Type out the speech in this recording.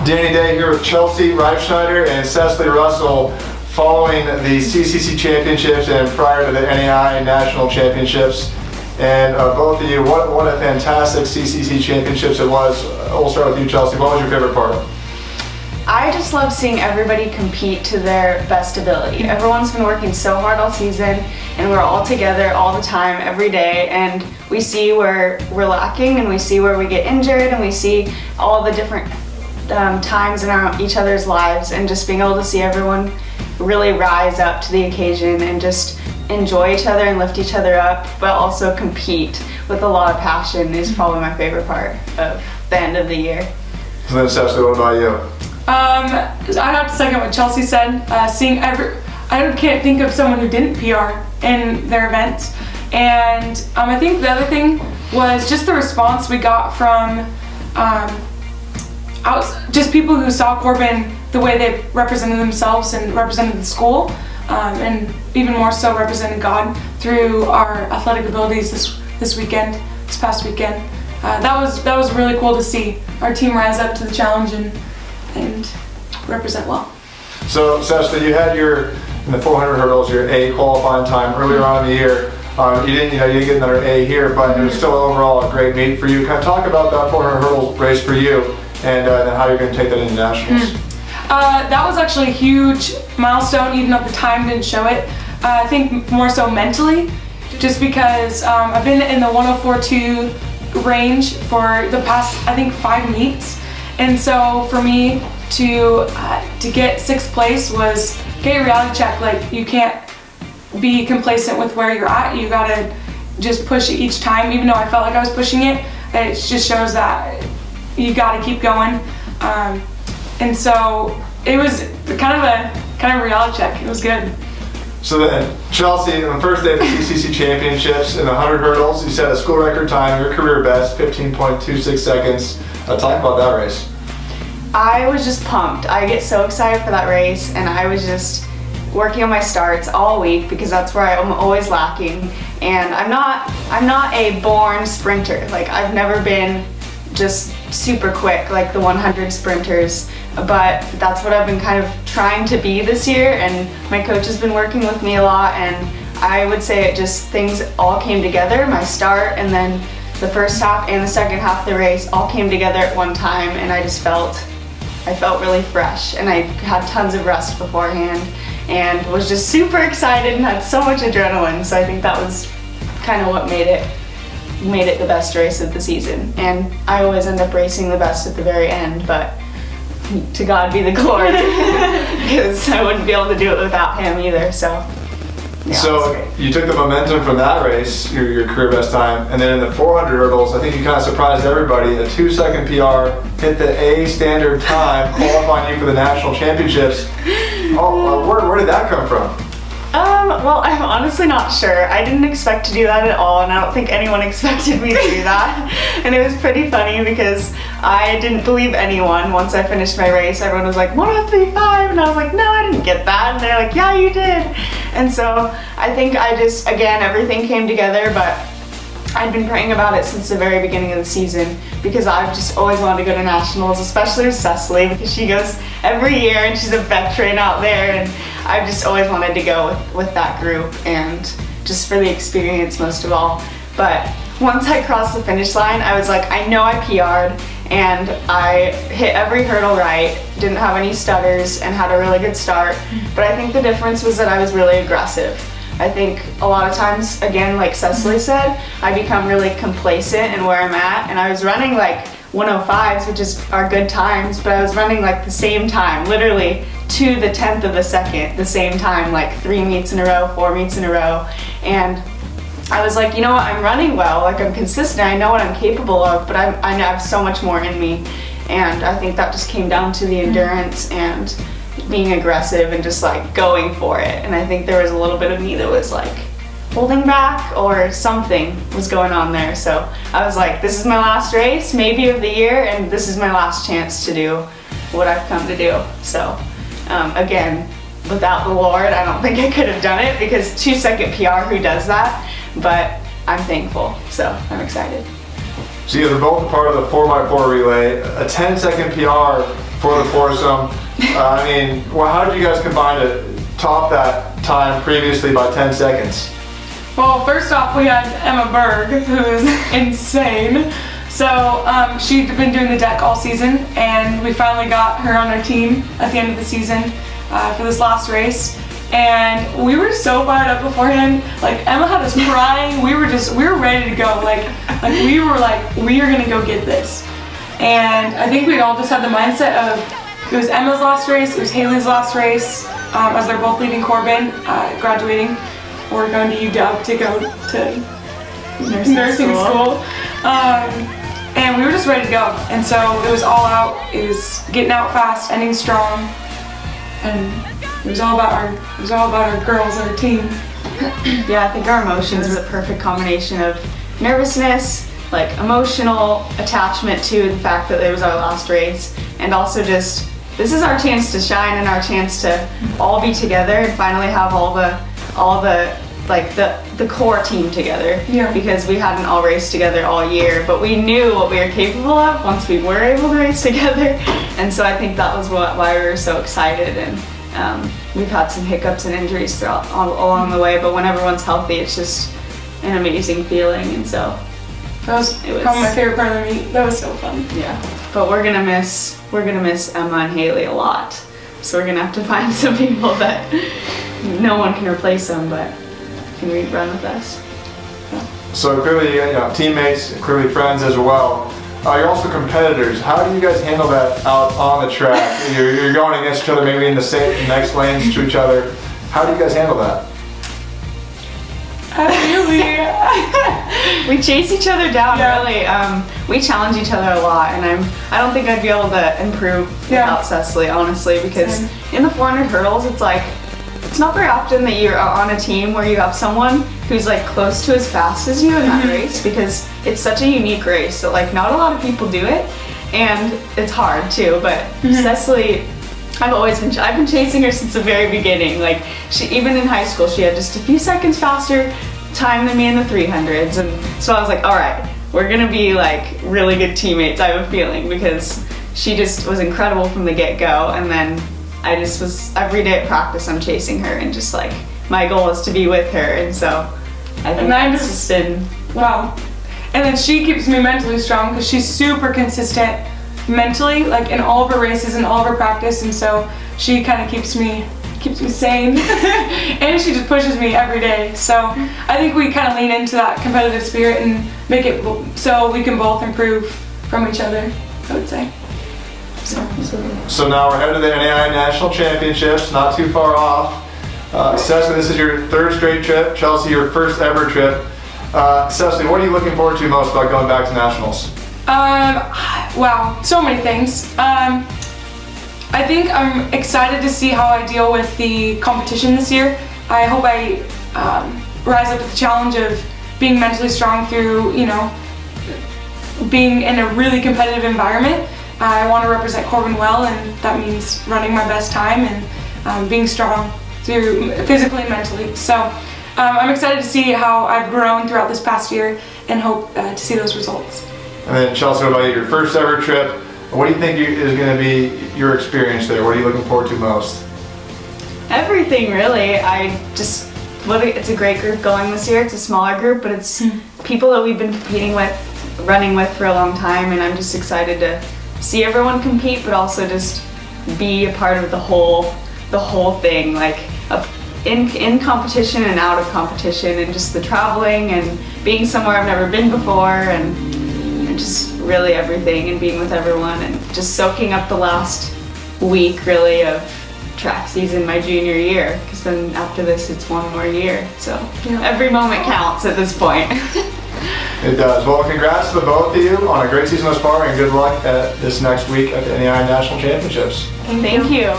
Danny Day here with Chelsea Reifschneider and Cecilee Russell following the CCC Championships and prior to the NAIA National Championships. And both of you, what a fantastic CCC Championships it was. We'll start with you, Chelsea. What was your favorite part? I just love seeing everybody compete to their best ability. Everyone's been working so hard all season, and we're all together all the time, every day, and we see where we're lacking, and we see where we get injured, and we see all the different times in each other's lives, and just being able to see everyone really rise up to the occasion and just enjoy each other and lift each other up, but also compete with a lot of passion is probably my favorite part of the end of the year. So then, Cecilee, what about you? I have to second what Chelsea said. Seeing I can't think of someone who didn't PR in their event, and I think the other thing was just the response we got from just people who saw Corbin the way they represented themselves and represented the school, and even more so represented God through our athletic abilities this past weekend. That was really cool to see our team rise up to the challenge and represent well. So, Cecilee, you had in the 400 hurdles, your A qualifying time earlier on in the year. You didn't get another A here, but it was still overall a great meet for you. Kind of talk about that 400 hurdles race for you, and how you're going to take that into nationals. That was actually a huge milestone, even though the time didn't show it. I think more so mentally, just because I've been in the 104.2 range for the past, I think, 5 meets. And so for me to get 6th place was get a reality check. Like, you can't be complacent with where you're at. You gotta just push it each time. Even though I felt like I was pushing it, it just shows that you gotta keep going. And so it was kind of a reality check. It was good. So then, Chelsea, on the first day of the CCC Championships in the 100 hurdles, you set a school record time, your career best, 15.26 seconds. Talk about that race. I was just pumped. I get so excited for that race, and I was just working on my starts all week because that's where I'm always lacking. And I'm not a born sprinter. Like, I've never been just super quick like the 100 sprinters, but that's what I've been kind of trying to be this year, and my coach has been working with me a lot, and I would say things all came together. My start and then the first half and the second half of the race all came together at one time, and I felt really fresh, and I had tons of rest beforehand and was just super excited and had so much adrenaline. So I think that was kind of what made it the best race of the season. And I always end up racing the best at the very end, but to God be the glory, because I wouldn't be able to do it without him either. So yeah, so you took the momentum from that race, your career best time, and then in the 400 hurdles, I think you kind of surprised everybody. A 2-second PR, hit the A standard time, qualifying you for the national championships. Where did that come from? Well, I'm honestly not sure. I didn't expect to do that at all, and I don't think anyone expected me to do that. And it was pretty funny because I didn't believe anyone. Once I finished my race, everyone was like, 103.5, and I was like, no, I didn't get that. And they're like, yeah, you did. And so I think again, everything came together, but I'd been praying about it since the very beginning of the season because I've just always wanted to go to nationals, especially with Cecilee, because she goes every year and she's a veteran out there, and I've just always wanted to go with that group, and just for the experience most of all. But once I crossed the finish line, I was like, I know I PR'd, and I hit every hurdle right, didn't have any stutters, and had a really good start. But I think the difference was that I was really aggressive. I think a lot of times, again, like Cecilee said, I become really complacent in where I'm at, and I was running like 105s, which are good times, but I was running like the same time, literally to the 10th of a second, the same time, like 3 meets in a row, 4 meets in a row. And I was like, you know what, I'm running well, like I'm consistent, I know what I'm capable of, but I have so much more in me. And I think that just came down to the endurance and being aggressive and just like going for it. And I think there was a little bit of me that was like holding back, or something was going on there. So I was like, this is my last race, maybe of the year, and this is my last chance to do what I've come to do. So again, without the Lord, I don't think I could have done it, because 2-second PR, who does that? But I'm thankful, so I'm excited. So you guys are both a part of the 4x4 relay. A 10-second PR for the foursome. I mean, well, how did you guys combine to top that time previously by 10 seconds? Well, first off, we had Emma Berg, who is insane. So she'd been doing the deck all season, and we finally got her on our team at the end of the season for this last race. And we were so fired up beforehand. Like, Emma had us crying. We were ready to go. Like we were like, we are gonna go get this. And I think we'd all just had the mindset of, it was Emma's last race, it was Haley's last race, as they're both leaving Corbin, graduating, or going to UW to go to nursing school. And we were just ready to go. And so it was all out. It was getting out fast, ending strong, and it was all about our girls, our team. Yeah, I think our emotions is a perfect combination of nervousness, like emotional attachment to the fact that it was our last race, and also just, this is our chance to shine and our chance to all be together and finally have all the like the core team together. Yeah. Because we hadn't all raced together all year, but we knew what we were capable of once we were able to race together. And so I think that was why we were so excited. And we've had some hiccups and injuries throughout along the way, but when everyone's healthy, it's just an amazing feeling. And so that was probably my favorite part of the meet. That was so fun. Yeah, but we're gonna miss Emma and Haley a lot. So we're gonna have to find some people that no one can replace them, but can run with us. So clearly, you know, teammates, clearly friends as well. You're also competitors. How do you guys handle that out on the track? You're going against each other, maybe in the next lanes to each other. How do you guys handle that? We chase each other down, yeah. Really. We challenge each other a lot, and I don't think I'd be able to improve without Cecilee, honestly, because in the 400 hurdles, it's like, it's not very often that you're on a team where you have someone who's like close to as fast as you in that race, because it's such a unique race that like not a lot of people do it, and it's hard too. But Cecilee, I've been chasing her since the very beginning. Like, she, even in high school, she had just a few seconds faster time than me in the 300s, and so I was like, all right, we're gonna be like really good teammates, I have a feeling, because she just was incredible from the get-go. And then I just was, every day at practice I'm chasing her, and just like, my goal is to be with her, and so I think that's just been, wow. And then she keeps me mentally strong, because she's super consistent mentally, like in all of her races and all of her practice, and so she kind of keeps me sane. And she just pushes me every day. So I think we kind of lean into that competitive spirit and make it so we can both improve from each other, I would say. So now we're headed to the NAIA National Championships, not too far off. Cecilee, this is your third straight trip. Chelsea, your first ever trip. Cecilee, what are you looking forward to most about going back to nationals? Wow, so many things. I think I'm excited to see how I deal with the competition this year. I hope I rise up to the challenge of being mentally strong through, you know, being in a really competitive environment. I want to represent Corbin well, and that means running my best time and being strong through physically and mentally. So I'm excited to see how I've grown throughout this past year, and hope to see those results. And then Chelsea, what about your first ever trip? What do you think is going to be your experience there? What are you looking forward to most? Everything, really. It's a great group going this year. It's a smaller group, but it's people that we've been competing with, running with for a long time, and I'm just excited to see everyone compete, but also just be a part of the whole thing, like in competition and out of competition, and just the traveling and being somewhere I've never been before, and just really everything, and being with everyone, and just soaking up the last week really of track season my junior year, because then after this it's one more year, so every moment counts at this point. It does. Well, congrats to the both of you on a great season thus far, and good luck at this next week at the NAIA National Championships. Thank you.